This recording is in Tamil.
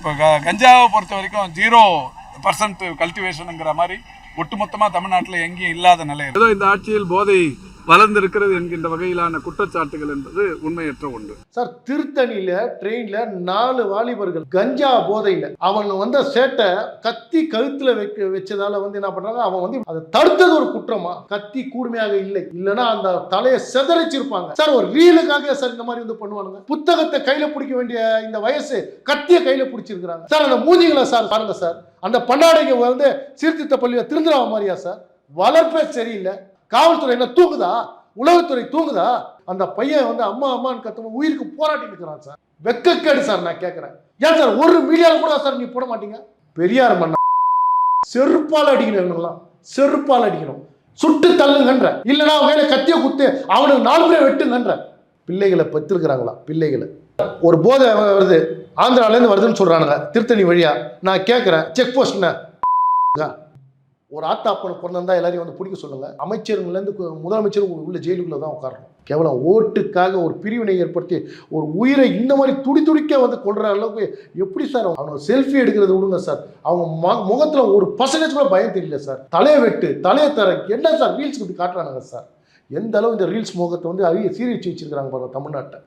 இப்போ கஞ்சாவை பொறுத்த வரைக்கும் 0% கல்டிவேஷனுங்கிற மாதிரி ஒட்டுமொத்தமாக தமிழ்நாட்டில் எங்கேயும் இல்லாத நிலை. ஏதோ இந்த ஆட்சியில் போதை வளர்ந்திருக்கிறது என்கின்ற வகையிலான குற்றச்சாட்டுகள் என்பது உண்மையற்ற ஒன்று. சார், திருத்தணியில ட்ரெயின்ல 4 வாலிபர்கள் கஞ்சா போதையில அவன் சேட்டை கத்தி கழுத்துல வச்சதால என்ன பண்றாங்க, அவன் அதை தடுத்தது ஒரு குற்றமா? கத்தி கூர்மையாக இல்லைன்னா அந்த தலையை செதறிச்சிருப்பாங்க சார். ஒரு ரீலுக்காக சார் இந்த மாதிரி பண்ணுவானுங்க. புத்தகத்தை கையில பிடிக்க வேண்டிய இந்த வயசு கத்திய கையில பிடிச்சிருக்கிறாங்க சார். அந்த மூஞ்சிகளை சார் பாருங்க சார். அந்த பன்னாடைங்க சீர்திருத்த பள்ளியில திருந்துறாம மாதிரியா சார்? வளர்ப்பே சரியில்லை. காவல்துறை என்ன தூங்குதா? உளவுத்துறை தூங்குதா? அந்த பையன் அம்மா அம்மான்னு கத்தும் உயிருக்கு போராட்டி இருக்கிறான் சார். வெக்கக்கேடு சார். நான் கேட்கிறேன், ஏன் சார் 1 மில்லியன் கூட சார் நீ போட மாட்டீங்க? பெரியார் மன்ன செருப்பால் அடிக்கணும், செருப்பால் அடிக்கணும், சுட்டு தள்ளுங்கன்ற, இல்லைன்னா வேலை கத்திய குத்து அவனுக்கு 4 பேரை வெட்டுங்கன்ற. பிள்ளைகளை பெற்றிருக்கிறாங்களா? பிள்ளைகளை ஒரு போதை வருது, ஆந்திராலேருந்து வருதுன்னு சொல்றானுங்க திருத்தணி வழியா. நான் கேட்கிறேன், செக் போஸ்ட்னா ஒரு ஆத்தாப்பனை பிறந்தா எல்லாரையும் பிடிக்க சொல்லுங்க. அமைச்சர்கள்லேருந்து முதலமைச்சர் உள்ள ஜெயிலுக்குள்ள தான் உட்காரணும். கேவலம் ஓட்டுக்காக ஒரு பிரிவினை ஏற்படுத்தி ஒரு உயிரை இந்த மாதிரி துடிக்க கொள்ற அளவுக்கு எப்படி சார்? அவங்க செல்ஃபி எடுக்கிறது விடுங்க சார், அவங்க முகத்துல ஒரு பர்சன்டேஜ் கூட பயம் தெரியல சார். தலையை வெட்டு, தலையை தர, என்ன சார் ரீல்ஸ் இப்படி காட்டுறானுங்க சார்? எந்த அளவு இந்த ரீல்ஸ் முகத்தை சீரழிச்சு வச்சிருக்கிறாங்க பாருங்க தமிழ்நாட்டை.